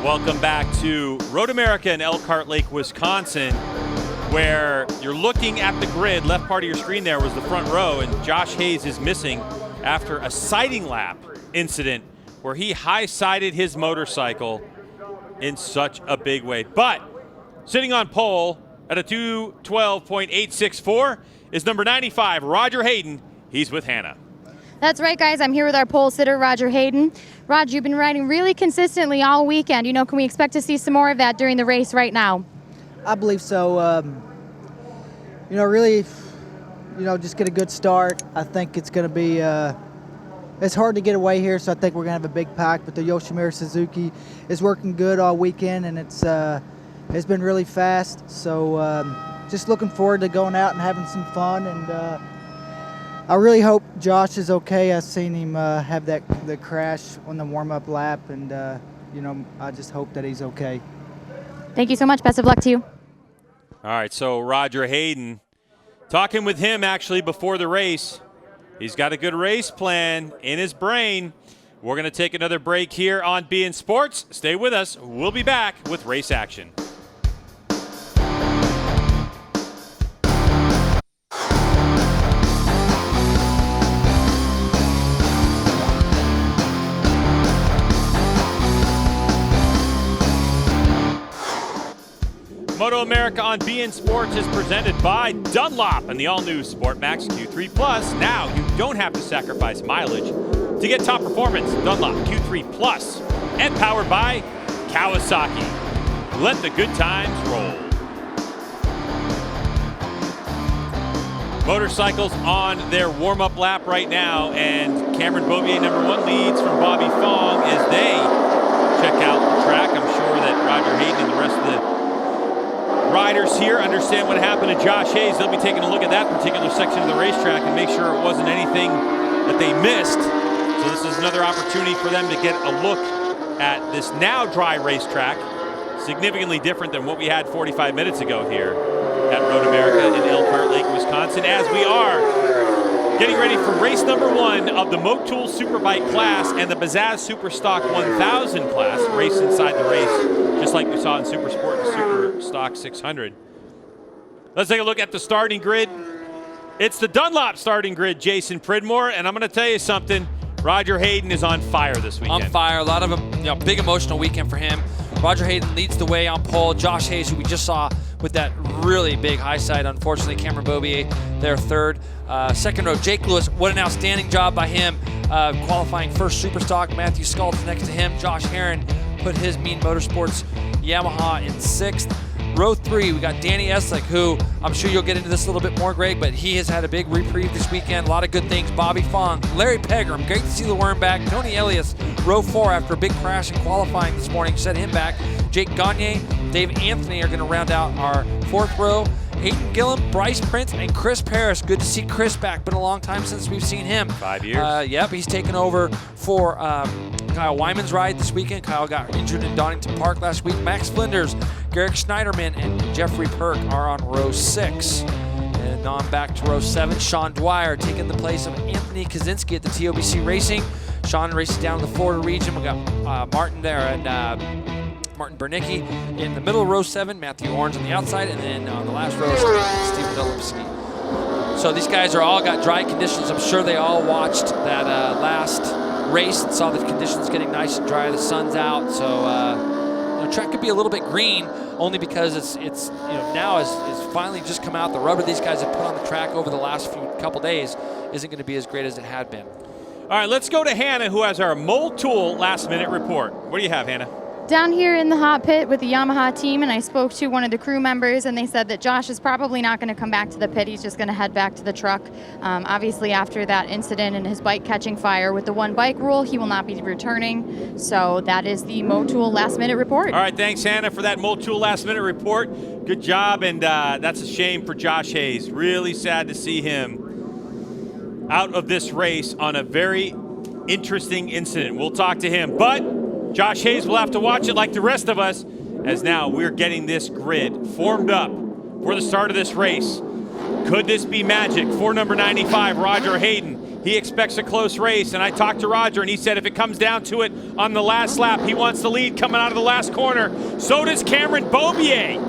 Welcome back to Road America in Elkhart Lake, Wisconsin, where you're looking at the grid. Left part of your screen there was the front row, and Josh Hayes is missing after a siding lap incident where he high-sided his motorcycle in such a big way. But sitting on pole at a 2:12.864 is number 95, Roger Hayden. He's with Hannah. That's right, guys. I'm here with our pole sitter, Roger Hayden. Roger, you've been riding really consistently all weekend. Can we expect to see some more of that during the race right now? I believe so. Really, just get a good start. I think it's going to be, it's hard to get away here, so I think we're going to have a big pack. But the Yoshimura Suzuki is working good all weekend, and it's been really fast. So just looking forward to going out and having some fun. And I really hope Josh is okay. I've seen him have the crash on the warm-up lap, and I just hope that he's okay. Thank you so much. Best of luck to you. All right, so Roger Hayden, talking with him actually before the race. He's got a good race plan in his brain. We're going to take another break here on beIN Sports. Stay with us. We'll be back with race action. MotoAmerica on beIN Sports is presented by Dunlop and the all-new SportMax Q3 Plus. Now you don't have to sacrifice mileage to get top performance. Dunlop Q3 Plus, and powered by Kawasaki. Let the good times roll. Motorcycles on their warm-up lap right now, and Cameron Beaubier, number 1, leads from Bobby Fong as they check out the track. I'm sure that Roger Hayden and the rest of the riders here understand what happened to Josh Hayes. They'll be taking a look at that particular section of the racetrack and make sure it wasn't anything that they missed. So this is another opportunity for them to get a look at this now dry racetrack, significantly different than what we had 45 minutes ago here at Road America in Elkhart Lake, Wisconsin, as we are getting ready for race number 1 of the MotoAmerica Superbike class and the Bazaz Superstock 1000 class. Race inside the race, just like we saw in Super Sport and Super Stock 600. Let's take a look at the starting grid. It's the Dunlop starting grid, Jason Pridmore, and I'm going to tell you something. Roger Hayden is on fire this weekend. On fire. A lot of big emotional weekend for him. Roger Hayden leads the way on pole. Josh Hayes, who we just saw with that really big high side, unfortunately, Cameron Beaubier, their third. Second row, Jake Lewis, what an outstanding job by him. Qualifying first Superstock, Matthew Sculp's next to him. Josh Herron put his Mean Motorsports Yamaha in 6th. Row 3, we got Danny Eslick, who I'm sure you'll get into this a little bit more, Greg, but he has had a big reprieve this weekend. A lot of good things. Bobby Fong, Larry Pegram, great to see the worm back. Tony Elias, row 4 after a big crash in qualifying this morning, set him back. Jake Gagne, Dave Anthony are going to round out our 4th row. Hayden Gillum, Bryce Prince, and Chris Parrish. Good to see Chris back. Been a long time since we've seen him. 5 years. Yep, he's taken over for Kyle Wyman's ride this weekend. Kyle got injured in Donington Park last week. Max Flinders, Garrick Schneiderman, and Jeffrey Perk are on row 6. And on back to row 7, Sean Dwyer taking the place of Anthony Kaczynski at the TOBC Racing. Sean races down to the Florida region. We got Martin there and Martin Bernicki in the middle of row 7, Matthew Orange on the outside, and then on the last row, Stephen Dolomski. So these guys are all got dry conditions. I'm sure they all watched that last race and saw the conditions getting nice and dry. The sun's out, so the track could be a little bit green, only because it's now is finally just come out. The rubber these guys have put on the track over the last couple days isn't going to be as great as it had been. All right, let's go to Hannah, who has our MotoAmerica last-minute report. What do you have, Hannah? Down here in the hot pit with the Yamaha team, and I spoke to one of the crew members, and they said that Josh is probably not going to come back to the pit. He's just going to head back to the truck. Obviously, after that incident and his bike catching fire with the one bike rule, he will not be returning. So that is the MotoAmerica last-minute report. All right, thanks, Hannah, for that MotoAmerica last-minute report. Good job, and that's a shame for Josh Hayes. Really sad to see him out of this race on a very interesting incident. We'll talk to him, but Josh Hayes will have to watch it like the rest of us, as now we're getting this grid formed up for the start of this race. Could this be magic for number 95, Roger Hayden? he expects a close race. And I talked to Roger, and he said if it comes down to it on the last lap, he wants the lead coming out of the last corner. So does Cameron Beaubier.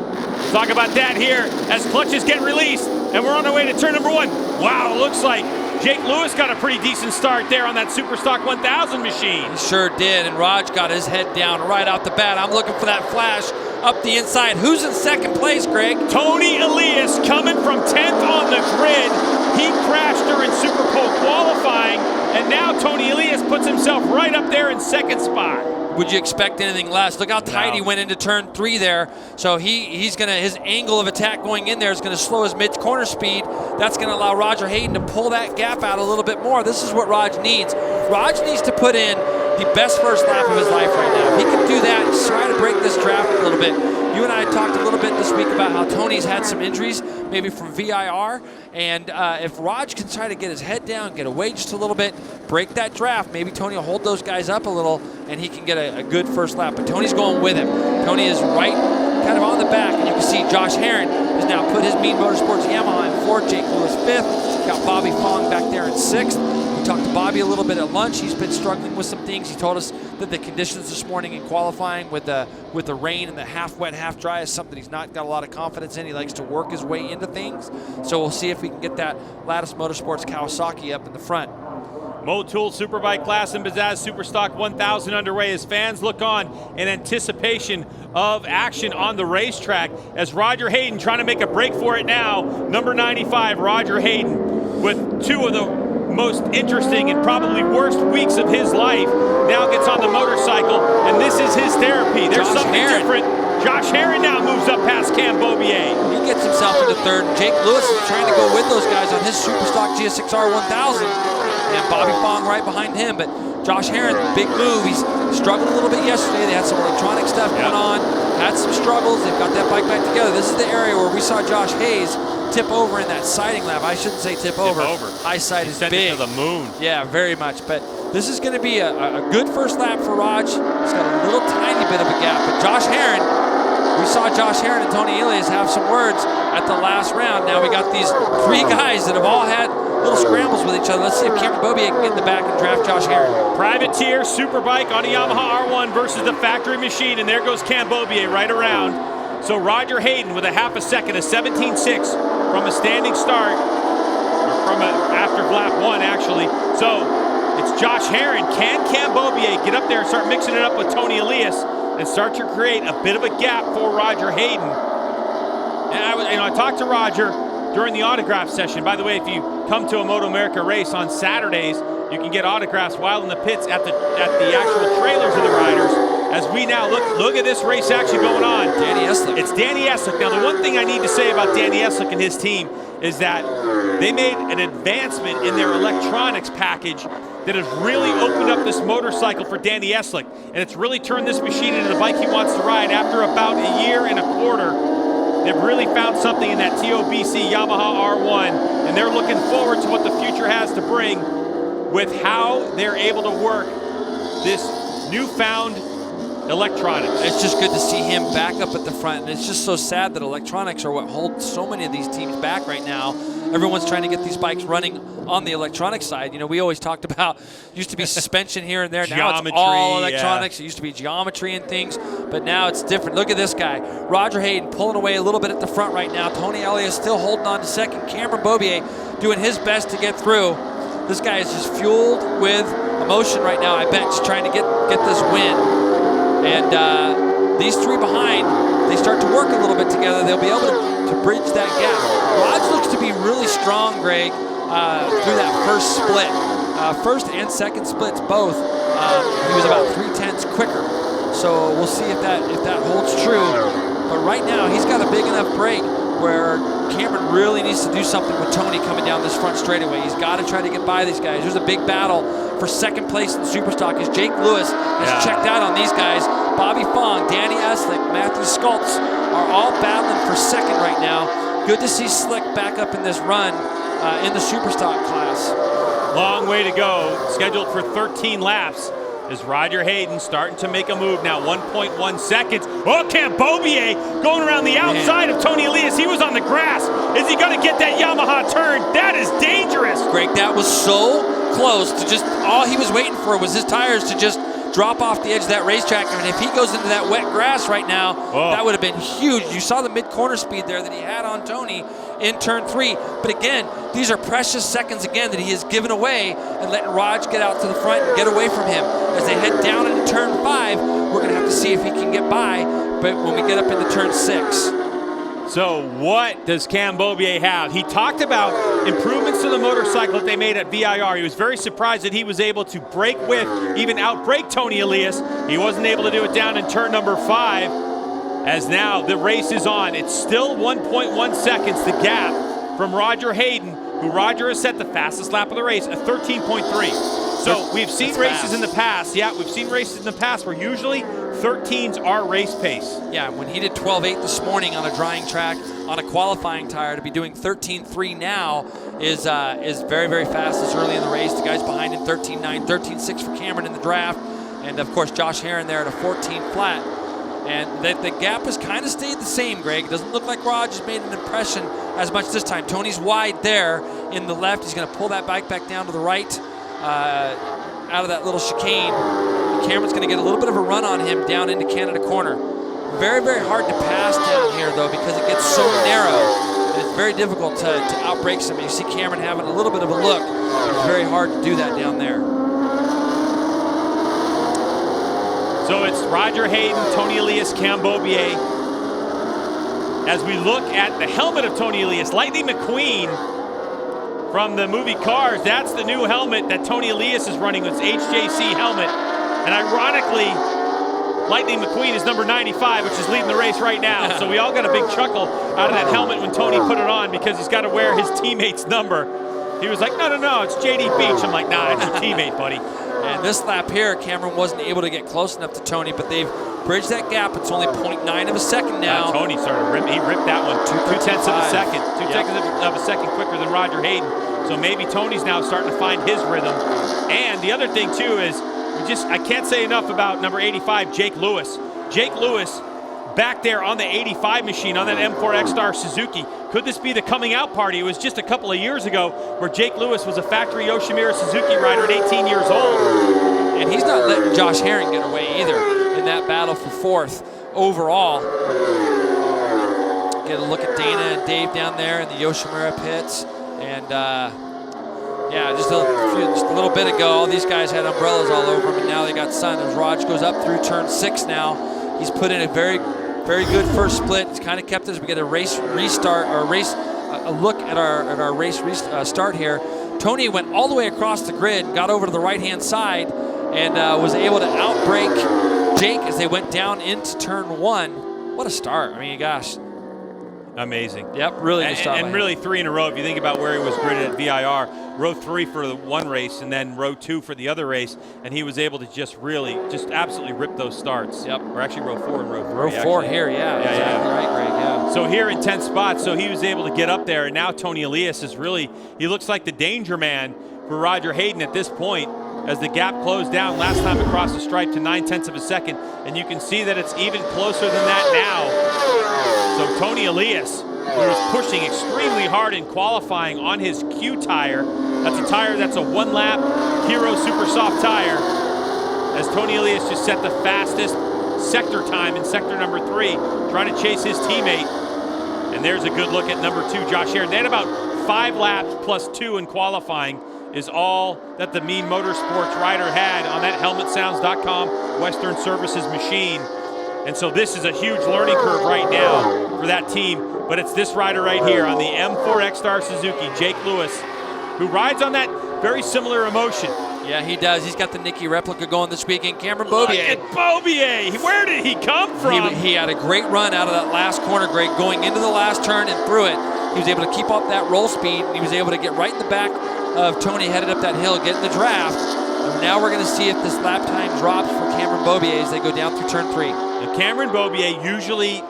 Talk about that here as clutches get released, and we're on our way to turn number 1. Wow, looks like Jake Lewis got a pretty decent start there on that Superstock 1000 machine. He sure did, and Raj got his head down right out the bat. I'm looking for that flash up the inside. Who's in second place, Greg? Tony Elias coming from 10th on the grid. He crashed during Super Pole qualifying, and now Tony Elias puts himself right up there in second spot. Would you expect anything less? Look how tight he went into turn 3 there. So his angle of attack going in there is gonna slow his mid-corner speed. That's gonna allow Roger Hayden to pull that gap out a little bit more. This is what Raj needs. Raj needs to put in the best first lap of his life right now. If he can do that and try to break this draft a little bit. You and I talked a little bit this week about how Tony's had some injuries, maybe from VIR, and if Raj can try to get his head down, get away just a little bit, break that draft, maybe Tony will hold those guys up a little, and he can get a good first lap. But Tony's going with him. Tony is right kind of on the back, and you can see Josh Herron has now put his Mean Motorsports Yamaha in 4th, Jake Lewis 5th, got Bobby Fong back there in 6th. We talked to Bobby a little bit at lunch. He's been struggling with some things. He told us that the conditions this morning in qualifying with the rain and the half wet, half dry is something he's not got a lot of confidence in. He likes to work his way into things. So we'll see if we can get that Lattice Motorsports Kawasaki up in the front. Motul Superbike class and Bazaz Superstock 1000 underway as fans look on in anticipation of action on the racetrack as Roger Hayden trying to make a break for it now. Number 95, Roger Hayden, with 2 of the most interesting and probably worst weeks of his life, now gets on the motorcycle, and this is his therapy. There's something different. Josh Herron now moves up past Cam Beaubier. He gets himself into 3rd. Jake Lewis is trying to go with those guys on his Superstock GSX-R 1000. And Bobby Fong right behind him. But Josh Herron, big move. He's struggled a little bit yesterday. They had some electronic stuff going on. Had some struggles. They've got that bike back together. This is the area where we saw Josh Hayes tip over in that siding lap. I shouldn't say tip over. High side is big. It to the moon. Yeah, very much. But this is going to be a good first lap for Raj. He's got a little tiny bit of a gap. But Josh Herron, we saw Josh Herron and Tony Elias have some words at the last round. Now we got these 3 guys that have all had little scrambles with each other. Let's see if Cameron Beaubier can get in the back and draft Josh Herron. Privateer Superbike on a Yamaha R1 versus the factory machine, and there goes Cam Beaubier right around. So Roger Hayden with a half a second, a 17.6 from a standing start, or from after lap 1 actually. So it's Josh Herron. Can Cam Beaubier get up there and start mixing it up with Tony Elias and start to create a bit of a gap for Roger Hayden? And I talked to Roger during the autograph session. By the way, if you come to a MotoAmerica race on Saturdays, you can get autographs while in the pits at the actual trailers of the riders. As we now look at this race actually going on. Danny Eslick. It's Danny Eslick. Now, the one thing I need to say about Danny Eslick and his team is that they made an advancement in their electronics package that has really opened up this motorcycle for Danny Eslick. And it's really turned this machine into the bike he wants to ride. After about a year and a quarter, they've really found something in that TOBC Yamaha R1, and they're looking forward to what the future has to bring with how they're able to work this newfound electronics. It's just good to see him back up at the front, and it's just so sad that electronics are what holds so many of these teams back right now. Everyone's trying to get these bikes running on the electronic side. You know, we always talked about, used to be suspension here and there. Now it's all electronics. Yeah. It used to be geometry and things, but now it's different. Look at this guy. Roger Hayden pulling away a little bit at the front right now. Tony Elias still holding on to second. Cameron Beaubier doing his best to get through. This guy is just fueled with emotion right now, I bet, just trying to get this win. And these 3 behind, they start to work a little bit together. They'll be able to bridge that gap. Raj looks to be really strong, Greg, through that first split. First and second splits both, he was about 3/10 quicker. So we'll see if that holds true. But right now, he's got a big enough break where Cameron really needs to do something with Tony coming down this front straightaway. He's got to try to get by these guys. There's a big battle for second place in Superstock as Jake Lewis has checked out on these guys. Bobby Fong, Danny Eslick, Matthew Skultz are all battling for second right now. Good to see Slick back up in this run in the Superstock class. Long way to go. Scheduled for 13 laps. Is Roger Hayden starting to make a move now, 1.1 seconds. Oh, Cam Beaubier going around the outside of Tony Elias. He was on the grass. Is he going to get that Yamaha turn? That is dangerous. Greg, that was so close to just, all he was waiting for was his tires to just drop off the edge of that racetrack. I mean, if he goes into that wet grass right now, that would have been huge. You saw the mid-corner speed there that he had on Tony in turn 3. But again, these are precious seconds again that he has given away and letting Raj get out to the front and get away from him. As they head down into turn 5, we're going to have to see if he can get by, but when we get up into turn 6. So what does Cam Beaubier have? He talked about improvements to the motorcycle that they made at VIR. He was very surprised that he was able to break with, even outbrake Tony Elias. He wasn't able to do it down in turn number 5, as now the race is on. It's still 1.1 seconds, the gap from Roger Hayden, who Roger has set the fastest lap of the race at 13.3. So we've seen races in the past. Yeah, we've seen races in the past where usually 13s are race pace. Yeah, when he did 12.8 this morning on a drying track on a qualifying tire, to be doing 13.3 now is very, very fast this early in the race. The guys behind him 13.9, 13.6 for Cameron in the draft. And of course, Josh Herron there at a 14 flat. And the gap has kind of stayed the same, Greg. It doesn't look like Raj has made an impression as much this time. Tony's wide there in the left. He's going to pull that bike back down to the right out of that little chicane. Cameron's going to get a little bit of a run on him down into Canada Corner. Very, very hard to pass down here, though, because it gets so narrow. And it's very difficult to outbrake somebody. You see Cameron having a little bit of a look. It's very hard to do that down there. So it's Roger Hayden, Tony Elias, Cam Beaubier. As we look at the helmet of Tony Elias, Lightning McQueen from the movie Cars, that's the new helmet that Tony Elias is running, with his HJC helmet. And ironically, Lightning McQueen is number 95, which is leading the race right now. So we all got a big chuckle out of that helmet when Tony put it on, because he's got to wear his teammate's number. He was like, no, it's JD Beach. I'm like, nah, it's your teammate, buddy. And this lap here, Cameron wasn't able to get close enough to Tony, but they've bridged that gap. It's only 0.9 of a second now. Tony started he ripped that one 2/10 of a second. 2/10 of a second quicker than Roger Hayden. So maybe Tony's now starting to find his rhythm. And the other thing too is, I can't say enough about number 85, Jake Lewis. Jake Lewis back there on the 85 machine on that M4 X-Star Suzuki. Could this be the coming out party? It was just a couple of years ago where Jake Lewis was a factory Yoshimura Suzuki rider at 18 years old. And he's not letting Josh Herron get away either in that battle for 4th overall. Get a look at Dana and Dave down there in the Yoshimura pits. And yeah, just a little bit ago, all these guys had umbrellas all over them, and now they got sun. As Raj goes up through turn 6 now, he's put in a very, very good first split. He's kind of kept us. We get a race restart, or a look at our race start here. Tony went all the way across the grid, got over to the right-hand side, and was able to outbrake Jake as they went down into turn 1. What a start. I mean, gosh. Amazing. Yep, really good start. And really 3 in a row. If you think about where he was gridded at VIR, row 3 for the one race and then row 2 for the other race, and he was able to just absolutely rip those starts. Yep. Or actually row 4 and row 3. Row 4 here, yeah. Exactly right, Greg, yeah. So here in 10 spots, so he was able to get up there, and now Tony Elias is he looks like the danger man for Roger Hayden at this point, as the gap closed down last time across the stripe to 0.9 of a second, and you can see that it's even closer than that now. So Tony Elias, who was pushing extremely hard in qualifying on his Q tire, that's a tire that's a 1-lap Hero Super Soft tire, as Tony Elias just set the fastest sector time in sector number 3, trying to chase his teammate. And there's a good look at number 2, Josh Herron. They had about 5 laps plus 2 in qualifying, is all that the Mean Motorsports rider had on that HelmetSounds.com Western Services machine. And so this is a huge learning curve right now for that team. But it's this rider right here on the M4 X-Star Suzuki, Jake Lewis, who rides on that very similar emotion. Yeah, he does. He's got the Nicky replica going this weekend. Cameron Beaubier. Look at Beaubier. Where did he come from? He had a great run out of that last corner, Greg, going into the last turn and through it. He was able to keep up that roll speed, and he was able to get right in the back of Tony, headed up that hill, get in the draft. And now we're going to see if this lap time drops for Cameron Beaubier as they go down through turn 3. And Cameron Beaubier usually,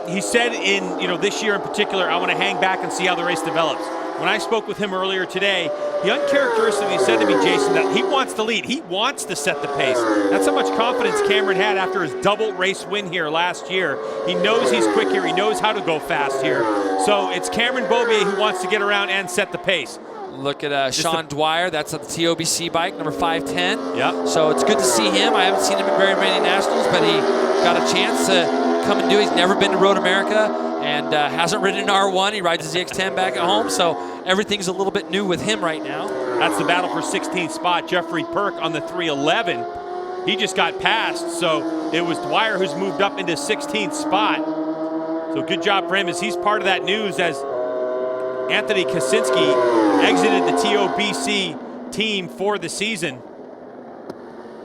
he said in, this year in particular, I want to hang back and see how the race develops. When I spoke with him earlier today, he uncharacteristically said to me, Jason, that he wants to lead. He wants to set the pace. That's how much confidence Cameron had after his double race win here last year. He knows he's quick here. He knows how to go fast here. So it's Cameron Beaubier who wants to get around and set the pace. Look at Sean Dwyer. That's at the TOBC bike, number 510. Yep. So it's good to see him. I haven't seen him in very many nationals, but he got a chance to come and do it. He's never been to Road America and hasn't ridden an R1. He rides his ZX10 back at home, so everything's a little bit new with him right now. That's the battle for 16th spot. Jeffrey Perk on the 311. He just got passed, so it was Dwyer who's moved up into 16th spot. So good job for him as he's part of that news as Anthony Kaczynski exited the TOBC team for the season.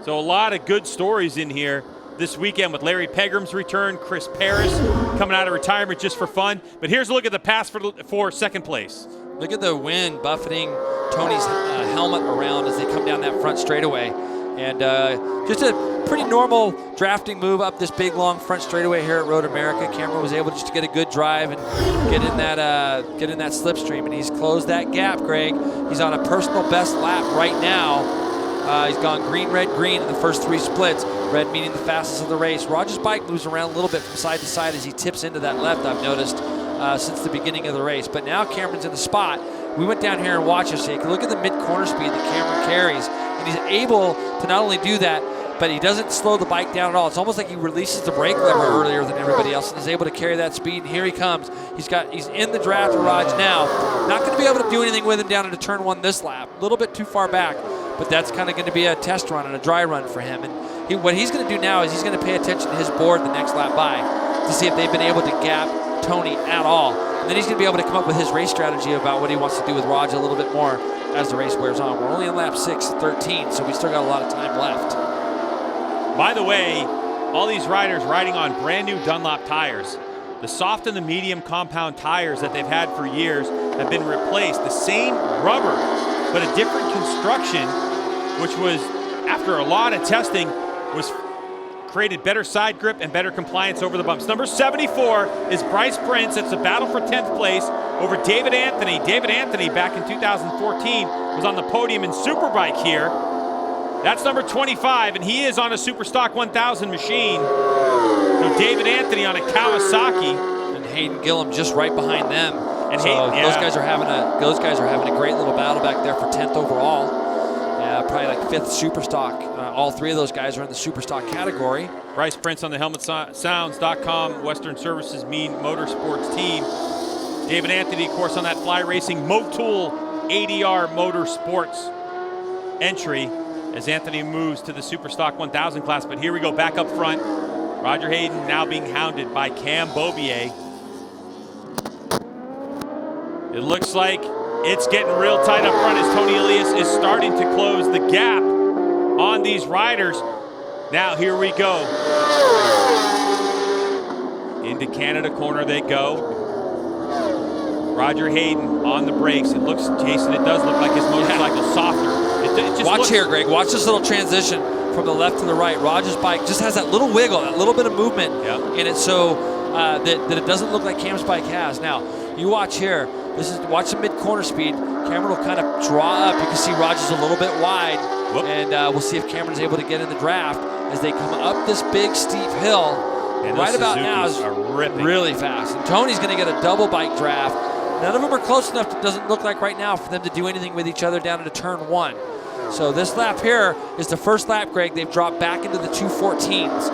So a lot of good stories in here this weekend with Larry Pegram's return, Chris Paris coming out of retirement just for fun. But here's a look at the pass for second place. Look at the wind buffeting Tony's helmet around as they come down that front straightaway. And just a pretty normal drafting move up this big, long front straightaway here at Road America. Cameron was able just to get a good drive and get in that slipstream, and he's closed that gap, Greg. He's on a personal best lap right now. He's gone green, red, green in the first 3 splits. Red meaning the fastest of the race. Roger's bike moves around a little bit from side to side as he tips into that left, I've noticed, since the beginning of the race. But now Cameron's in the spot. We went down here and watched this. So you can look at the mid-corner speed that Cameron carries. And he's able to not only do that, but he doesn't slow the bike down at all. It's almost like he releases the brake lever earlier than everybody else and is able to carry that speed. And here he comes. He's in the draft garage now. Not going to be able to do anything with him down into turn 1 this lap. A little bit too far back, but that's kind of going to be a test run and a dry run for him. And what he's going to do now is he's going to pay attention to his board the next lap by to see if they've been able to gap Tony at all. And then he's going to be able to come up with his race strategy about what he wants to do with Roger a little bit more as the race wears on. We're only on lap 6 at 13, so we still got a lot of time left. By the way, all these riders riding on brand new Dunlop tires. The soft and the medium compound tires that they've had for years have been replaced. The same rubber, but a different construction, which was, after a lot of testing, was created better side grip and better compliance over the bumps. Number 74 is Bryce Prince. It's a battle for 10th place over David Anthony. David Anthony, back in 2014, was on the podium in Superbike here. That's number 25, and he is on a Superstock 1000 machine. So David Anthony on a Kawasaki. And Hayden Gillum just right behind them. And so Hayden, those guys are having a great little battle back there for 10th overall. Probably like 5th Superstock. All 3 of those guys are in the Superstock category. Bryce Prince on the HelmetSounds.com Western Services Mean Motorsports team. David Anthony, of course, on that Fly Racing Motul ADR Motorsports entry as Anthony moves to the Superstock 1000 class. But here we go, back up front. Roger Hayden now being hounded by Cam Beaubier. It looks like it's getting real tight up front as Tony Elias is starting to close the gap on these riders. Now here we go. Into Canada corner they go. Roger Hayden on the brakes. It looks, Jason, it does look like his motorcycle's softer. It just Watch here, Greg. Watch this little transition from the left to the right. Roger's bike just has that little wiggle, that little bit of movement in it, so that it doesn't look like Cam's bike has. Now, you watch here. Watch the mid-corner speed. Cameron will kind of draw up. You can see Roger's a little bit wide. Whoop. And we'll see if Cameron's able to get in the draft as they come up this big, steep hill. And right about now is really fast. And Tony's going to get a double bike draft. None of them are close enough, it doesn't look like right now, for them to do anything with each other down into turn 1. So this lap here is the first lap, Greg. They've dropped back into the 214s.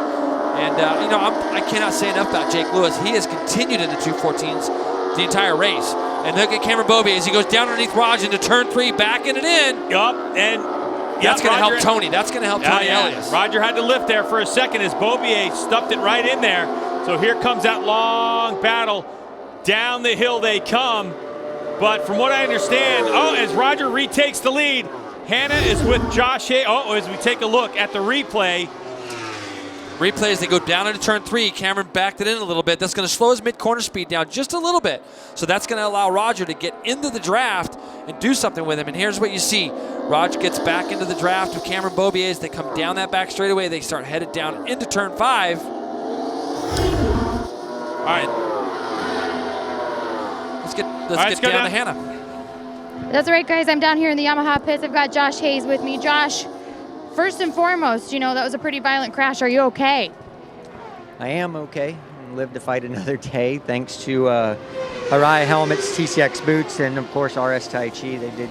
And, I cannot say enough about Jake Lewis. He has continued in the 214s the entire race. And look at Cameron Beaubier as he goes down underneath Raj into turn 3, backing it in. That's going to help Tony. That's going to help Tony Elias. Roger had to lift there for a second as Beaubier stuffed it right in there. So here comes that long battle. Down the hill they come. But from what I understand, as Roger retakes the lead, Hannah is with Josh Hay. As we take a look at the replay. Replays, they go down into turn 3. Cameron backed it in a little bit. That's going to slow his mid-corner speed down just a little bit. So that's going to allow Roger to get into the draft and do something with him. And here's what you see. Roger gets back into the draft with Cameron Beaubier as they come down that back straightaway. They start headed down into turn 5. All right. Let's get down to Hannah. That's right, guys. I'm down here in the Yamaha pits. I've got Josh Hayes with me. Josh, first and foremost, that was a pretty violent crash. Are you okay? I am okay. Live to fight another day. Thanks to Harai Helmets, TCX Boots, and of course RS Tai Chi. They did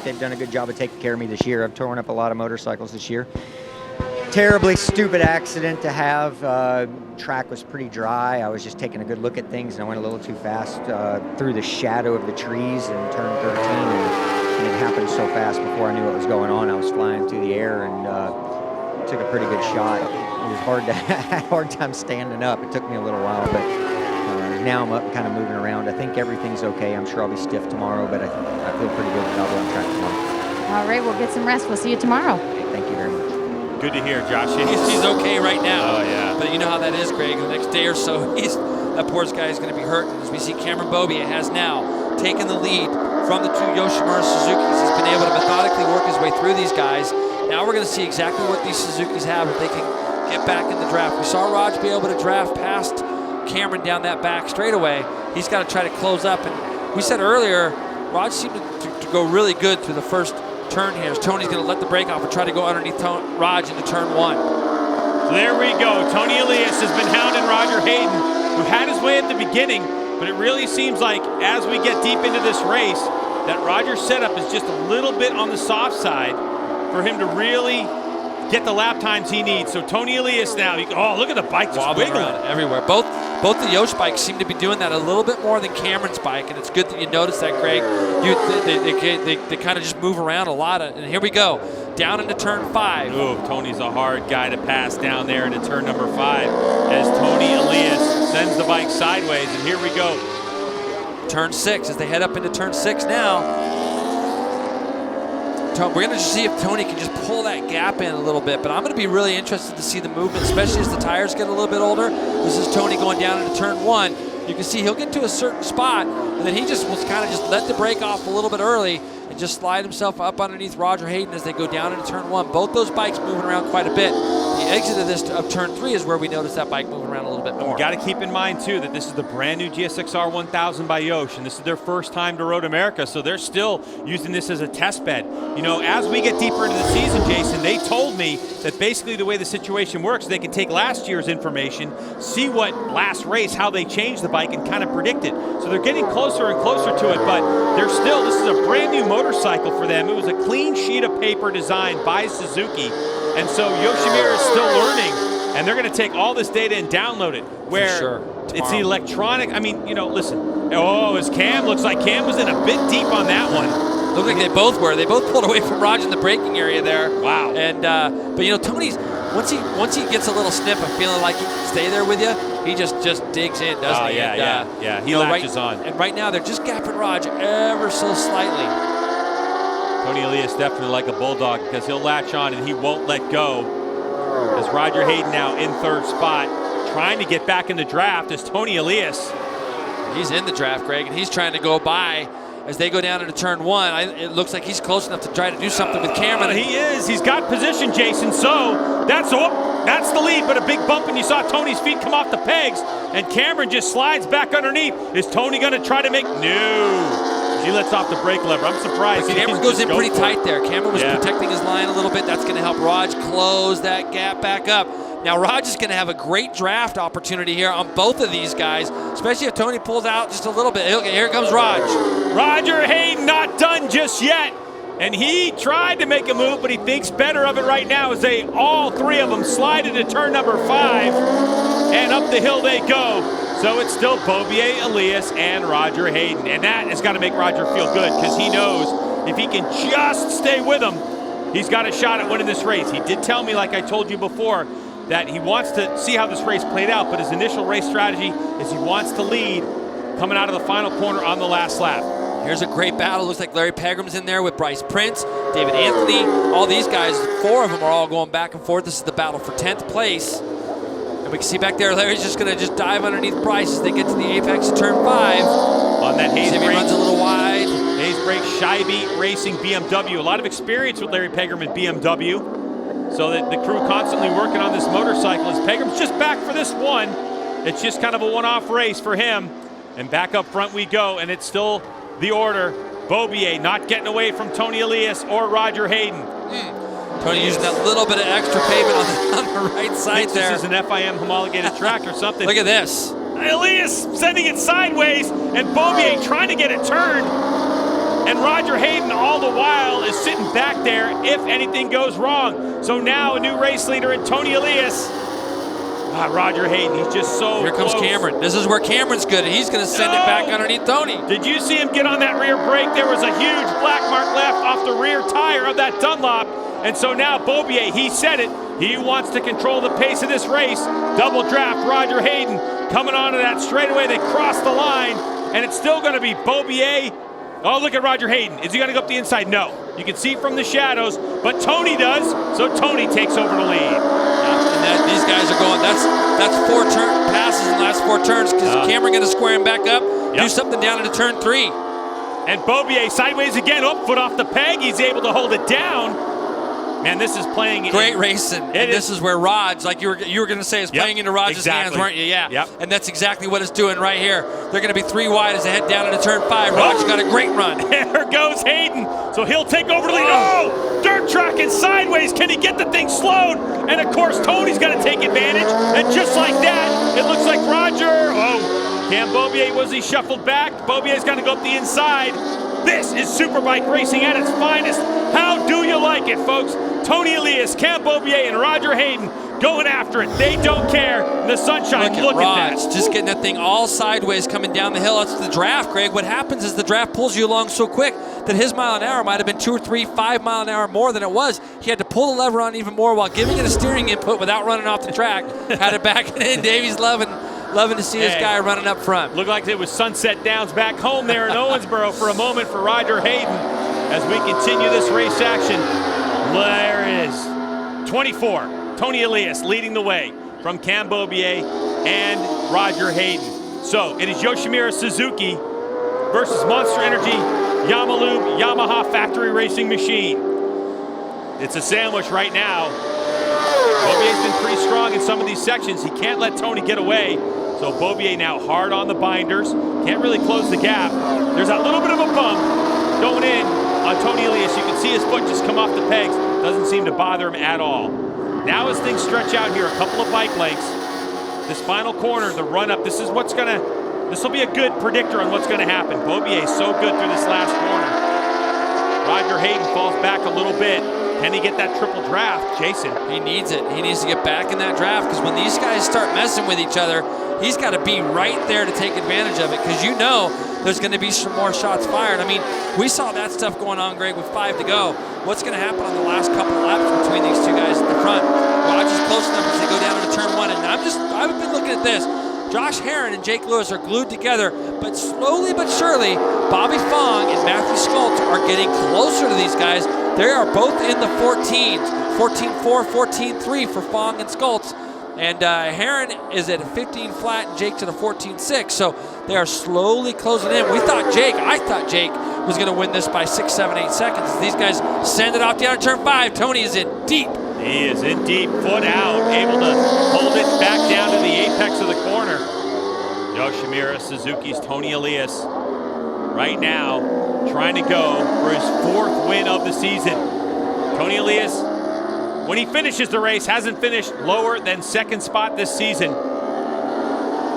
they've done a good job of taking care of me this year. I've torn up a lot of motorcycles this year. Terribly stupid accident to have. Track was pretty dry. I was just taking a good look at things, and I went a little too fast through the shadow of the trees in turn 13, and it happened so fast before I knew what was going on. I was flying through the air and took a pretty good shot. It was hard had a hard time standing up. It took me a little while, but now I'm up and kind of moving around. I think everything's okay. I'm sure I'll be stiff tomorrow, but I feel pretty good that I'll be on track tomorrow. All right, we'll get some rest. We'll see you tomorrow. Okay, thank you very much. Good to hear, Josh. He's okay right now. Oh, yeah. But you know how that is, Greg. The next day or so, that poor guy is going to be hurt. As we see, Cameron Beaubier has now taken the lead from the two Yoshimura Suzukis. He's been able to methodically work his way through these guys. Now we're going to see exactly what these Suzukis have if they can get back in the draft. We saw Raj be able to draft past Cameron down that back straightaway. He's got to try to close up. And we said earlier, Raj seemed to go really good through the first turn here. As Tony's going to let the brake off and try to go underneath Raj into turn 1. So there we go. Tony Elias has been hounding Roger Hayden, who had his way at the beginning, but it really seems like as we get deep into this race, that Roger's setup is just a little bit on the soft side for him to really get the lap times he needs. So Tony Elias now, oh, look at the bike just wiggling around everywhere. Both the Yosh bikes seem to be doing that a little bit more than Cameron's bike, and it's good that you notice that, Greg. They kind of just move around a lot. And here we go, down into turn 5. Ooh, Tony's a hard guy to pass down there into turn number 5 as Tony Elias sends the bike sideways, and here we go. Turn 6 as they head up into turn 6 now. We're going to just see if Tony can just pull that gap in a little bit, but I'm going to be really interested to see the movement, especially as the tires get a little bit older. This is Tony going down into turn 1. You can see he'll get to a certain spot, and then he just will kind of just let the brake off a little bit early and just slide himself up underneath Roger Hayden as they go down into turn 1. Both those bikes moving around quite a bit. The exit of turn 3 is where we notice that bike moving around a little bit more. You got to keep in mind, too, that this is the brand new GSX-R 1000 by Yosh, and this is their first time to Road America, so they're still using this as a test bed. You know, as we get deeper into the season, Jason, they told me that basically the way the situation works, they can take last year's information, see what last race, how they changed the bike, and kind of predict it. So they're getting closer and closer to it, but they're still, this is a brand new motorcycle for them. It was a clean sheet of paper designed by Suzuki. And so Yoshimura is still learning, and they're going to take all this data and download it. Where it's the electronic. I mean, you know, listen. Oh, his Cam looks like Cam was in a bit deep on that one. Looked like they both were. They both pulled away from Raj in the braking area there. Wow. And but you know, Tony's once he gets a little sniff of feeling like he can stay there with you, he just digs in, doesn't he? Yeah. He latches on. And right now they're just gapping Raj ever so slightly. Tony Elias definitely like a bulldog because he'll latch on and he won't let go. As Roger Hayden now in third spot, trying to get back in the draft as Tony Elias. He's in the draft, Greg, and he's trying to go by as they go down into turn 1. It looks like he's close enough to try to do something with Cameron. He is. He's got position, Jason. So that's the lead, but a big bump, and you saw Tony's feet come off the pegs, and Cameron just slides back underneath. Is Tony going to try to make? No. He lets off the brake lever. I'm surprised. Cameron goes in pretty tight there. Cameron was protecting his line a little bit. That's going to help Raj close that gap back up. Now Raj is going to have a great draft opportunity here on both of these guys, especially if Tony pulls out just a little bit. Here comes Raj. Roger Hayden not done just yet. And he tried to make a move, but he thinks better of it right now as all three of them slide into turn number 5. And up the hill they go. So it's still Beaubier, Elias, and Roger Hayden. And that has got to make Roger feel good because he knows if he can just stay with him, he's got a shot at winning this race. He did tell me, like I told you before, that he wants to see how this race played out, but his initial race strategy is he wants to lead coming out of the final corner on the last lap. Here's a great battle. Looks like Larry Pegram's in there with Bryce Prince, David Anthony. All these guys, 4 of them are all going back and forth. This is the battle for 10th place. And we can see back there, Larry's just going to dive underneath Bryce as they get to the apex of turn 5. On that Hayes brake. He runs a little wide. Hayes brake, Scheibe Racing BMW. A lot of experience with Larry Pegram and BMW. So that the crew constantly working on this motorcycle. As Pegram's just back for this one. It's just kind of a one-off race for him. And back up front we go, and it's still the order. Beaubier not getting away from Tony Elias or Roger Hayden. Tony using that little bit of extra pavement on the right side there. This is an FIM homologated track or something. Look at this. Elias sending it sideways, and Beaubier trying to get it turned. And Roger Hayden all the while is sitting back there if anything goes wrong. So now a new race leader in Tony Elias. Roger Hayden, he's just so Here comes close. Cameron. This is where Cameron's good. He's going to send it back underneath Tony. Did you see him get on that rear brake? There was a huge black mark left off the rear tire of that Dunlop. And so now Beaubier, he said it, he wants to control the pace of this race. Double draft, Roger Hayden coming onto that straightaway. They cross the line, and it's still going to be Beaubier. Oh, look at Roger Hayden. Is he going to go up the inside? No. You can see from the shadows, but Tony does, so Tony takes over the lead. And these guys are going, that's 4 passes in the last 4 turns, because Cameron going to square him back up, do something down into turn 3. And Beaubier sideways again, foot off the peg. He's able to hold it down. Man, this is playing. Great racing. And this is where Rod's, like you were going to say, is playing into Rod's hands, weren't you? Yeah. Yep. And that's exactly what it's doing right here. They're going to be 3 wide as they head down into turn 5. Rod's got a great run. There goes Hayden. So he'll take over the lead. Oh, dirt tracking sideways. Can he get the thing slowed? And of course, Tony's going to take advantage. And just like that, it looks like Roger. Cam Beaubier, was he shuffled back? Beaubier's going to go up the inside. This is Superbike racing at its finest. How do you like it, folks? Tony Elias, Cam Beaubier, and Roger Hayden going after it. They don't care. The sunshine, look at that. Just getting that thing all sideways coming down the hill. That's the draft, Greg. What happens is the draft pulls you along so quick that his mile an hour might have been 2 or 3, 5 mile an hour more than it was. He had to pull the lever on even more while giving it a steering input without running off the track. Had it back in. Davey's loving to see his guy running up front. Looked like it was Sunset Downs back home there in Owensboro for a moment for Roger Hayden as we continue this race action. There it is. 24. Tony Elias leading the way from Cam Beaubier and Roger Hayden. So it is Yoshimura Suzuki versus Monster Energy Yamalube Yamaha Factory Racing Machine. It's a sandwich right now. Beaubier's been pretty strong in some of these sections. He can't let Tony get away. So Beaubier now hard on the binders. Can't really close the gap. There's a little bit of a bump going in on Tony Elias. You can see his foot just come off the pegs. Doesn't seem to bother him at all. Now as things stretch out here, a couple of bike lengths. This final corner, the run up, this will be a good predictor on what's gonna happen. Beaubier is so good through this last corner. Roger Hayden falls back a little bit. Can he get that triple draft, Jason? He needs it. He needs to get back in that draft, because when these guys start messing with each other, he's got to be right there to take advantage of it, because you know there's going to be some more shots fired. I mean, we saw that stuff going on, Greg, with 5 to go. What's going to happen on the last couple of laps between these two guys at the front? Rogers close enough as they go down into turn 1, and I've been looking at this. Josh Herron and Jake Lewis are glued together, but slowly but surely, Bobby Fong and Matthew Schultz are getting closer to these guys. They are both in the 14s, 14.4, 14.3 for Fong and Schultz. And Herron is at a 15 flat and Jake's at a 14.6. So they are slowly closing in. I thought Jake was going to win this by 6, 7, 8 seconds. These guys send it off down to turn 5. Tony is in deep. He is in deep, foot out, able to hold it back down to the apex of the corner. Yoshimura Suzuki's Tony Elias right now trying to go for his 4th win of the season. Tony Elias, when he finishes the race, hasn't finished lower than 2nd spot this season.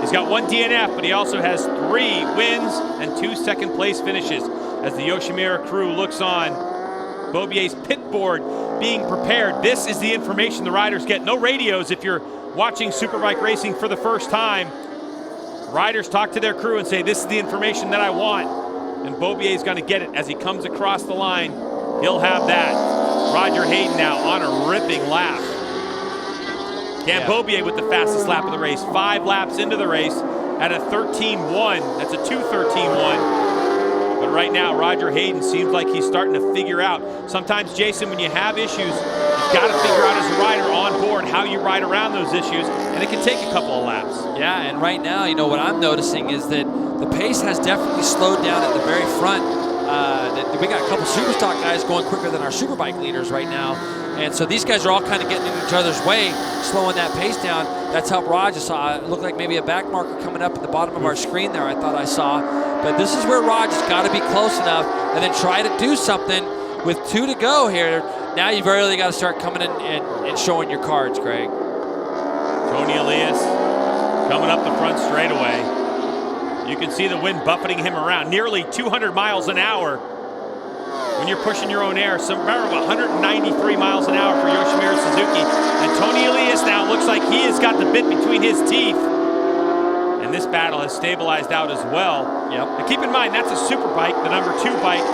He's got 1 DNF, but he also has 3 wins and 2 second place finishes as the Yoshimura crew looks on. Beaubier's pit board being prepared. This is the information the riders get. No radios if you're watching Superbike racing for the first time. Riders talk to their crew and say, this is the information that I want. And Beaubier's going to get it as he comes across the line. He'll have that. Roger Hayden now on a ripping lap. Cam Beaubier with the fastest lap of the race. 5 laps into the race at a 13.1. That's a 2:13.1. But right now, Roger Hayden seems like he's starting to figure out. Sometimes, Jason, when you have issues, you've got to figure out as a rider on board how you ride around those issues, and it can take a couple of laps. Yeah, and right now, you know, what I'm noticing is that the pace has definitely slowed down at the very front. We got a couple Superstock guys going quicker than our Superbike leaders right now. And so these guys are all kind of getting in each other's way, slowing that pace down. That's helped Raj. I saw it looked like maybe a back marker coming up at the bottom of our screen there, I thought I saw. But this is where Raj has got to be close enough and then try to do something with 2 to go here. Now you've really got to start coming in and showing your cards, Greg. Tony Elias coming up the front straightaway. You can see the wind buffeting him around, nearly 200 miles an hour when you're pushing your own air. So remember, 193 miles an hour for Yoshimura Suzuki. And Tony Elias now looks like he has got the bit between his teeth. And this battle has stabilized out as well. Yep. And keep in mind, that's a Superbike, the number 2 bike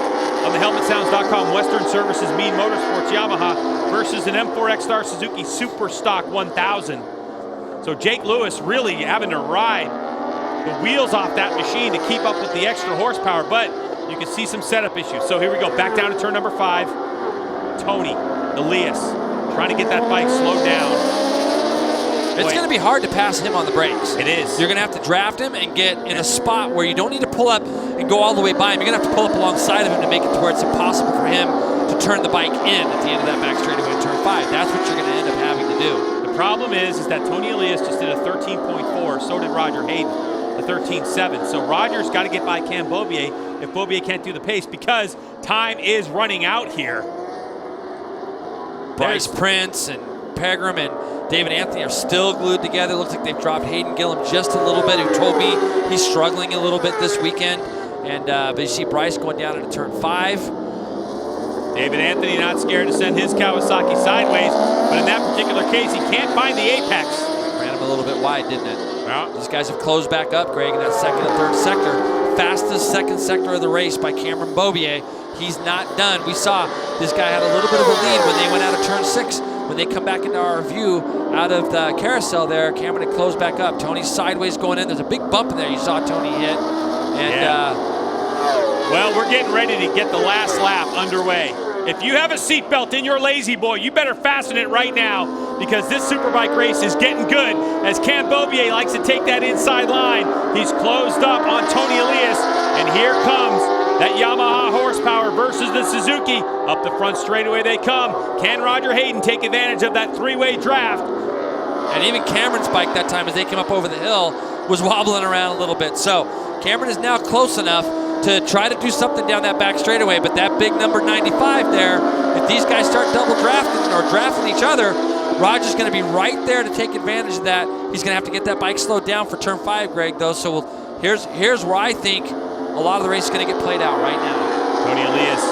on the HelmetSounds.com Western Services Mean Motorsports Yamaha versus an M4X Star Suzuki Super Stock 1000. So Jake Lewis really having to ride the wheels off that machine to keep up with the extra horsepower, but you can see some setup issues. So here we go, back down to turn number 5. Tony Elias trying to get that bike slowed down. It's going to be hard to pass him on the brakes. It is. You're going to have to draft him and get in a spot where you don't need to pull up and go all the way by him. You're going to have to pull up alongside of him to make it to where it's impossible for him to turn the bike in at the end of that back straightaway in turn 5. That's what you're going to end up having to do. The problem is that Tony Elias just did a 13.4, so did Roger Hayden, a 13.7. So Roger's got to get by Cam Beaubier if Beaubier can't do the pace because time is running out here. Bryce Prince and Pegram and David Anthony are still glued together. Looks like they've dropped Hayden Gillum just a little bit, who told me he's struggling a little bit this weekend. And but you see Bryce going down into turn 5. David Anthony not scared to send his Kawasaki sideways, but in that particular case, he can't find the apex. Ran him a little bit wide, didn't it? Well, these guys have closed back up, Greg, in that second and third sector. Fastest second sector of the race by Cameron Beaubier. He's not done. We saw this guy had a little bit of a lead when they went out of turn 6. When they come back into our view out of the carousel there, Cameron had closed back up. Tony's sideways going in. There's a big bump in there. You saw Tony hit. And well, we're getting ready to get the last lap underway. If you have a seatbelt in your Lazy Boy, you better fasten it right now because this Superbike race is getting good as Cam Beaubier likes to take that inside line. He's closed up on Tony Elias, and here comes that Yamaha horsepower versus the Suzuki. Up the front straightaway they come. Can Roger Hayden take advantage of that 3-way draft? And even Cameron's bike that time as they came up over the hill was wobbling around a little bit. So Cameron is now close enough to try to do something down that back straightaway, but that big number 95 there, if these guys start double drafting or drafting each other, Roger's going to be right there to take advantage of that. He's going to have to get that bike slowed down for turn 5, Greg, though. So here's where I think a lot of the race is going to get played out right now. Tony Elias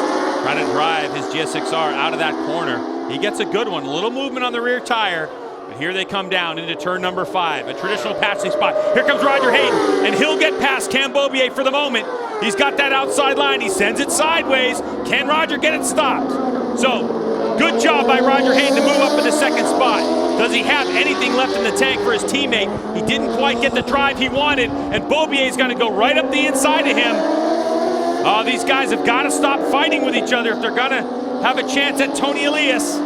trying to drive his GSX-R out of that corner. He gets a good one, a little movement on the rear tire. But here they come down into turn number 5, a traditional passing spot. Here comes Roger Hayden, and he'll get past Cam Beaubier for the moment. He's got that outside line. He sends it sideways. Can Roger get it stopped? So, good job by Roger Hayden to move up in the second spot. Does he have anything left in the tank for his teammate? He didn't quite get the drive he wanted, and Beaubier's going to go right up the inside of him. Oh, these guys have got to stop fighting with each other if they're going to have a chance at Tony Elias.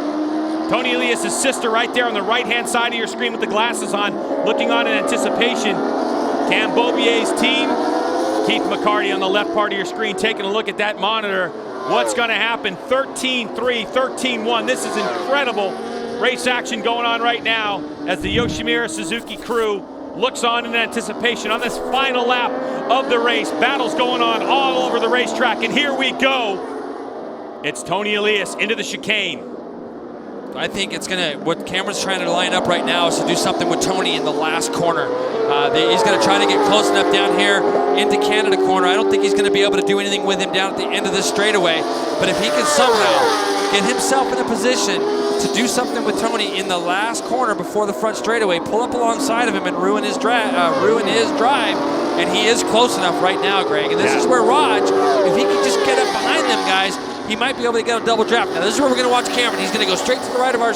Tony Elias' sister right there on the right-hand side of your screen with the glasses on, looking on in anticipation. Cam Beaubier's team. Keith McCarty on the left part of your screen taking a look at that monitor. What's going to happen? 13-3, 13-1. This is incredible race action going on right now as the Yoshimura Suzuki crew looks on in anticipation on this final lap of the race. Battles going on all over the racetrack, and here we go. It's Tony Elias into the chicane. I think it's going to, what Cameron's trying to line up right now is to do something with Tony in the last corner. He's going to try to get close enough down here into Canada corner. I don't think he's going to be able to do anything with him down at the end of this straightaway. But if he can somehow get himself in a position to do something with Tony in the last corner before the front straightaway, pull up alongside of him and ruin his drive, and he is close enough right now, Greg. And this is where Raj, if he can just get up behind them guys, he might be able to get a double draft. Now this is where we're going to watch Cameron. He's going to go straight to the right of our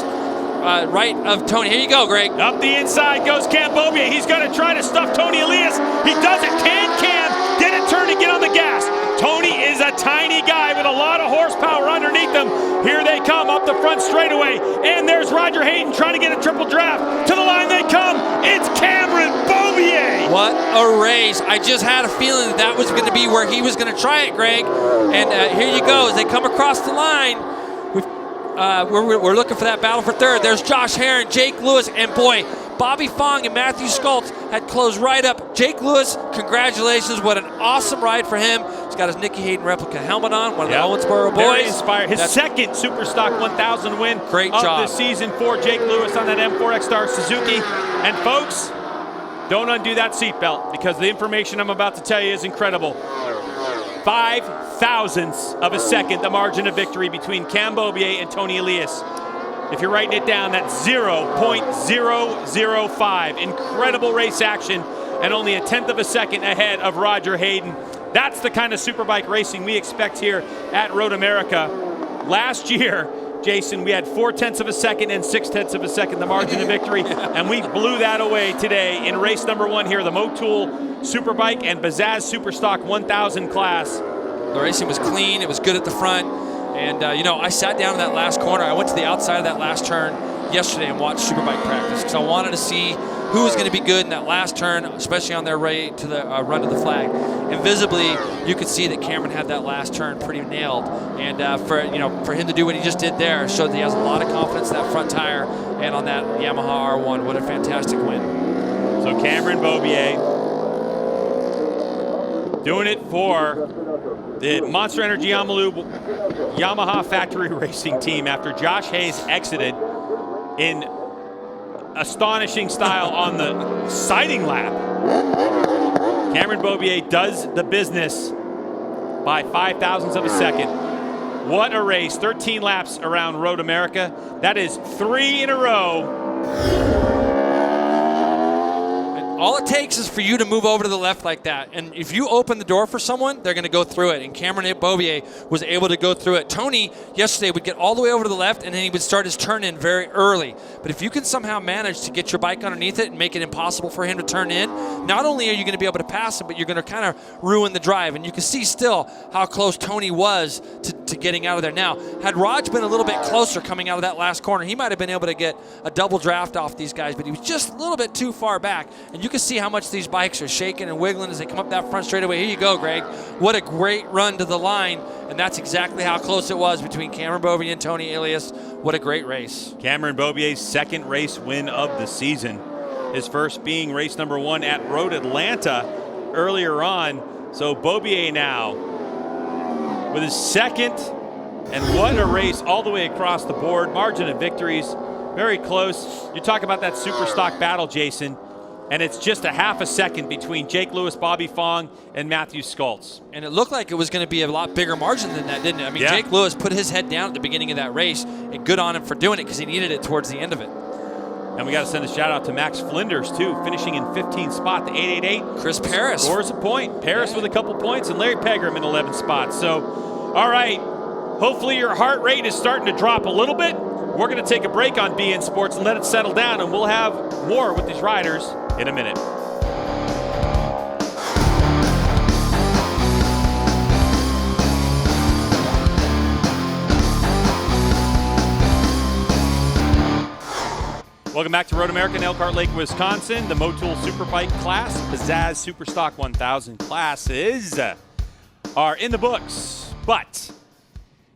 right of Tony. Here you go, Greg. Up the inside goes Cam Beaubier. He's going to try to stuff Tony Elias. He does it. Can Cam get a turn and get on the gas? Tony is a tiny guy with a lot of horsepower underneath him. Here they come up the front straightaway. And there's Roger Hayden trying to get a triple draft. To the line they come. It's Cameron Beaubier. What a race. I just had a feeling that that was going to be where he was going to try it, Greg. And here you go. As they come across the line, we're looking for that battle for third. There's Josh Herron, Jake Lewis, and boy, Bobby Fong and Matthew Schultz had closed right up. Jake Lewis, congratulations. What an awesome ride for him. He's got his Nicky Hayden replica helmet on, one of the Owensboro boys. Very inspired. His second Superstock 1000 win of the season for Jake Lewis on that M4X Star Suzuki. And folks, don't undo that seatbelt because the information I'm about to tell you is incredible. 5 thousandths of a second, the margin of victory between Cam Beaubier and Tony Elias. If you're writing it down, that's 0.005. Incredible race action, and only a tenth of a second ahead of Roger Hayden. That's the kind of Superbike racing we expect here at Road America. Last year, Jason, we had 0.4 of a second and 0.6 of a second, the margin of victory, and we blew that away today in race number 1 here, the Motul Superbike and Bazaz Superstock 1000 class. The racing was clean. It was good at the front. And, you know, I sat down in that last corner. I went to the outside of that last turn yesterday and watched Superbike practice because I wanted to see who was going to be good in that last turn, especially on their way to the run to the flag. And visibly, you could see that Cameron had that last turn pretty nailed. And for him to do what he just did there showed that he has a lot of confidence in that front tire and on that Yamaha R1. What a fantastic win. So Cameron Beaubier doing it for the Monster Energy Yamaha Factory Racing Team after Josh Hayes exited in astonishing style on the sighting lap. Cameron Beaubier does the business by 5 thousandths of a second. What a race. 13 laps around Road America. That is 3 in a row. All it takes is for you to move over to the left like that. And if you open the door for someone, they're going to go through it. And Cameron Beaubier was able to go through it. Tony yesterday would get all the way over to the left, and then he would start his turn in very early. But if you can somehow manage to get your bike underneath it and make it impossible for him to turn in, not only are you going to be able to pass him, but you're going to kind of ruin the drive. And you can see still how close Tony was to getting out of there. Now, had Raj been a little bit closer coming out of that last corner, he might have been able to get a double draft off these guys, but he was just a little bit too far back. And you can see how much these bikes are shaking and wiggling as they come up that front straightaway. Here you go, Greg. What a great run to the line. And that's exactly how close it was between Cameron Beaubier and Tony Elias. What a great race. Cameron Beaubier's second race win of the season. His first being race number 1 at Road Atlanta earlier on. So Beaubier now with his second, and what a race all the way across the board. Margin of victories, very close. You talk about that super stock battle, Jason, and it's just a half a second between Jake Lewis, Bobby Fong, and Matthew Skultz. And it looked like it was going to be a lot bigger margin than that, didn't it? I mean, yeah. Jake Lewis put his head down at the beginning of that race, and good on him for doing it because he needed it towards the end of it. And we got to send a shout out to Max Flinders, too, finishing in 15th spot, the 888. Chris Paris scores a point. Paris with a couple points, and Larry Pegram in 11th spot. So, all right, hopefully your heart rate is starting to drop a little bit. We're going to take a break on BN Sports and let it settle down, and we'll have more with these riders in a minute. Welcome back to Road America in Elkhart Lake, Wisconsin. The Motul Superbike class, Bazaz Superstock 1000 classes are in the books. But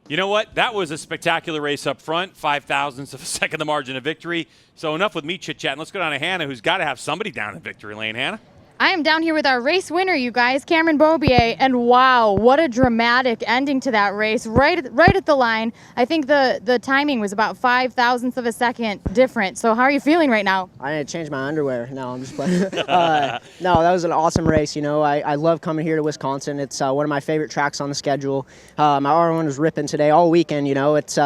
you know what? That was a spectacular race up front. 5 thousandths of a second, the margin of victory. So enough with me chit-chatting. Let's go down to Hannah, who's got to have somebody down in victory lane. Hannah? I am down here with our race winner, you guys, Cameron Beaubier, and wow, what a dramatic ending to that race, right at the line. I think the timing was about 5 thousandths of a second different. So how are you feeling right now? I need to change my underwear. No, I'm just playing. No, that was an awesome race. You know, I love coming here to Wisconsin. It's one of my favorite tracks on the schedule. My R1 was ripping today all weekend. You know, it's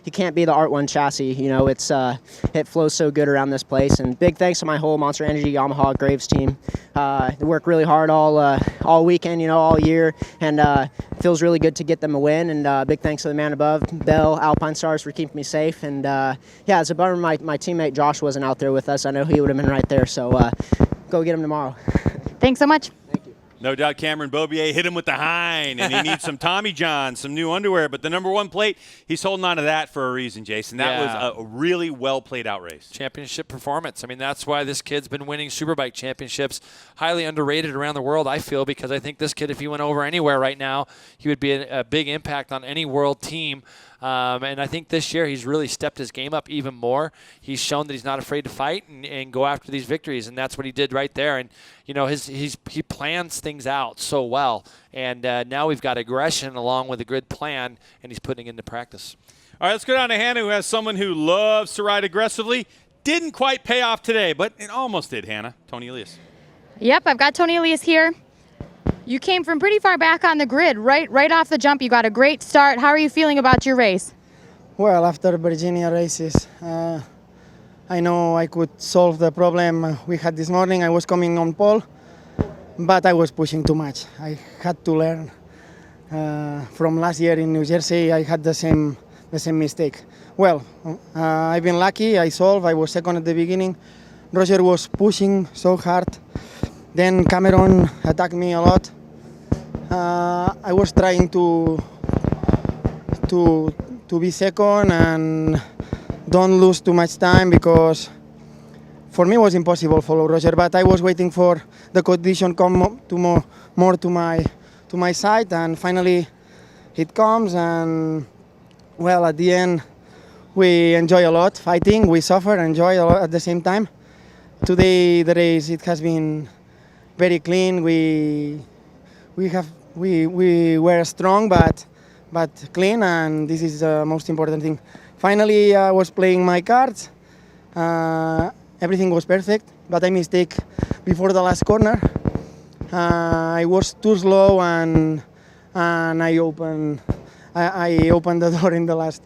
you can't be the Art 1 chassis. You know, it's it flows so good around this place. And big thanks to my whole Monster Energy Yamaha Graves team. They work really hard all weekend, you know, all year, and it feels really good to get them a win. And big thanks to the man above, Bell, Alpine Stars, for keeping me safe. And yeah, it's a bummer my teammate Josh wasn't out there with us. I know he would have been right there. So go get him tomorrow. Thanks so much. Thank you. No doubt Cameron Beaubier hit him with the hind, and he needs some Tommy John, some new underwear. But the number 1 plate, he's holding on to that for a reason, Jason. That was a really well-played-out race. Championship performance. I mean, that's why this kid's been winning Superbike championships. Highly underrated around the world, I feel, because I think this kid, if he went over anywhere right now, he would be a big impact on any world team. And I think this year he's really stepped his game up even more. He's shown that he's not afraid to fight and go after these victories, and that's what he did right there. And, you know, he plans things out so well. And now we've got aggression along with a good plan, and he's putting it into practice. All right, let's go down to Hannah, who has someone who loves to ride aggressively. Didn't quite pay off today, but it almost did, Hannah. Tony Elias. Yep, I've got Tony Elias here. You came from pretty far back on the grid, right off the jump. You got a great start. How are you feeling about your race? Well, after Virginia races, I know I could solve the problem we had this morning. I was coming on pole, but I was pushing too much. I had to learn from last year in New Jersey. I had the same mistake. Well, I've been lucky. I solved. I was second at the beginning. Roger was pushing so hard. Then Cameron attacked me a lot. I was trying to be second and don't lose too much time, because for me it was impossible to follow Roger, but I was waiting for the condition come more to my side, and finally it comes, and well, at the end we enjoy a lot fighting. We suffer, enjoy a lot at the same time. Today the race, it has been very clean. We were strong but clean, and this is the most important thing. Finally, I was playing my cards. Everything was perfect, but I mistake before the last corner. I was too slow, and I opened the door in the last.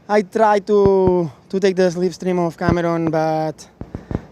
I tried to take the slipstream of Cameron, but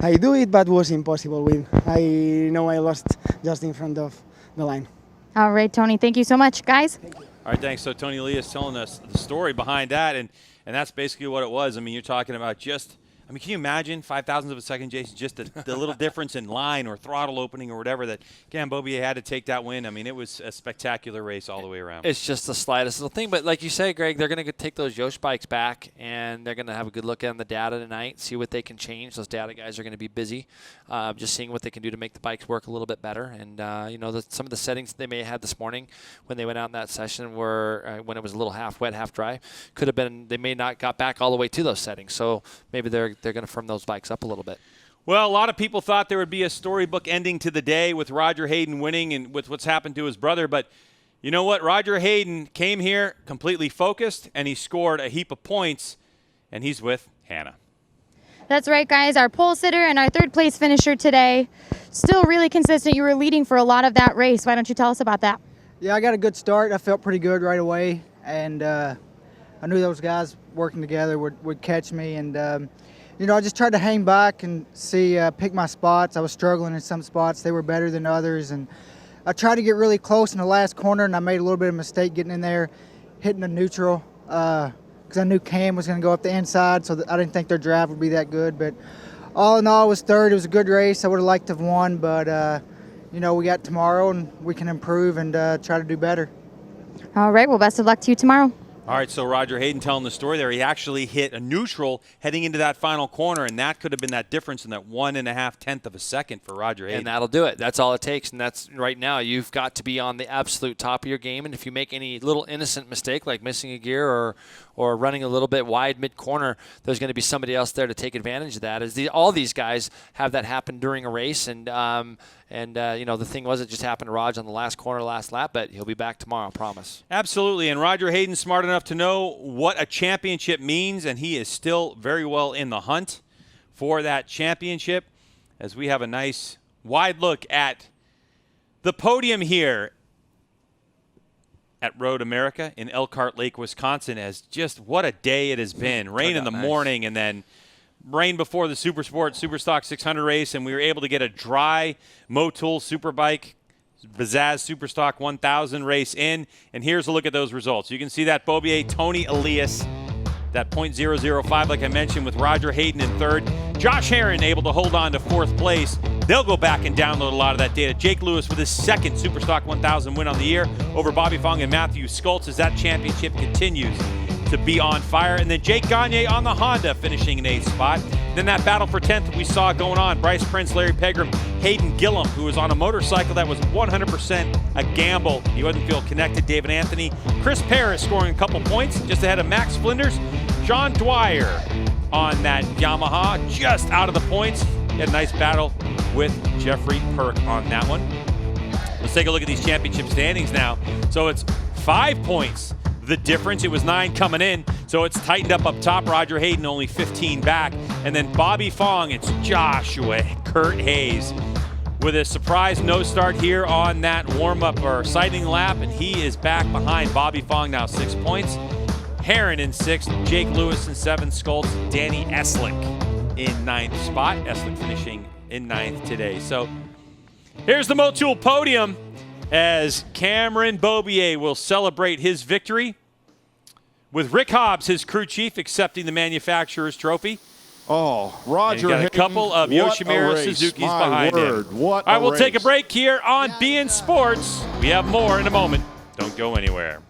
I do it, but was impossible win. I know I lost just in front of the line. All right, Tony, thank you so much, guys. All right, thanks. So Tony Elias telling us the story behind that, and that's basically what it was. I mean, you're talking about just, I mean, can you imagine 0.005 of a second, Jason, just the little difference in line or throttle opening or whatever that Gambobier had to take that win? I mean, it was a spectacular race all the way around. It's just the slightest little thing. But like you say, Greg, they're going to take those Yosh bikes back, and they're going to have a good look at the data tonight, see what they can change. Those data guys are going to be busy, just seeing what they can do to make the bikes work a little bit better. And, some of the settings they may have had this morning when they went out in that session were, when it was a little half wet, half dry, could have been, they may not got back all the way to those settings. So maybe they're going to firm those bikes up a little bit. Well, a lot of people thought there would be a storybook ending to the day with Roger Hayden winning and with what's happened to his brother. But you know what? Roger Hayden came here completely focused, and he scored a heap of points, and he's with Hannah. That's right, guys. Our pole sitter and our third place finisher today, still really consistent. You were leading for a lot of that race. Why don't you tell us about that? Yeah, I got a good start. I felt pretty good right away, and I knew those guys working together would catch me, and I just tried to hang back and see, pick my spots. I was struggling in some spots. They were better than others, and I tried to get really close in the last corner, and I made a little bit of a mistake getting in there, hitting the neutral, because I knew Cam was going to go up the inside, so I didn't think their drive would be that good. But all in all, I was third. It was a good race. I would have liked to have won, but we got tomorrow, and we can improve and try to do better. All right, well, best of luck to you tomorrow. All right, so Roger Hayden telling the story there. He actually hit a neutral heading into that final corner, and that could have been that difference in that 1.5 of a second for Roger Hayden. And that'll do it. That's all it takes. And that's right now. You've got to be on the absolute top of your game. And if you make any little innocent mistake, like missing a gear or running a little bit wide mid-corner, there's going to be somebody else there to take advantage of that. All these guys have that happen during a race. And the thing was, it just happened to Raj on the last corner, last lap, but he'll be back tomorrow, I promise. Absolutely, and Roger Hayden's smart enough to know what a championship means, and he is still very well in the hunt for that championship, as we have a nice wide look at the podium here at MotoAmerica in Elkhart Lake, Wisconsin, as just what a day it has been. Rain in the morning, and then rain before the Superstock 600 race, and we were able to get a dry Motul Superbike Bazaz Superstock 1000 race in. And here's a look at those results. You can see that Bobier, Tony Elias, that .005, like I mentioned, with Roger Hayden in third. Josh Herron able to hold on to fourth place. They'll go back and download a lot of that data. Jake Lewis with his second Superstock 1000 win on the year over Bobby Fong and Matthew Skultz as that championship continues to be on fire. And then Jake Gagne on the Honda finishing in 8th spot. Then that battle for 10th we saw going on. Bryce Prince, Larry Pegram, Hayden Gillum, who was on a motorcycle that was 100% a gamble. He wasn't feel connected. David Anthony. Chris Paris scoring a couple points just ahead of Max Flinders. John Dwyer on that Yamaha just out of the points. He had a nice battle with Jeffrey Perk on that one. Let's take a look at these championship standings now. So it's 5 points. The difference, it was 9 coming in, so it's tightened up top. Roger Hayden only 15 back, and then Bobby Fong, it's Joshua Kurt Hayes with a surprise no start here on that warm-up or sighting lap, and he is back behind Bobby Fong, now 6 points. Herron in 6th, Jake Lewis in 7th, Schultz, Danny Eslick in 9th spot. Eslick finishing in 9th today. So here's the Motul podium as Cameron Beaubier will celebrate his victory with Rick Hobbs, his crew chief, accepting the manufacturer's trophy. Oh, Roger. And got a couple of Yoshimura Suzukis behind him. All right, we'll take a break here on beIN Sports. We have more in a moment. Don't go anywhere.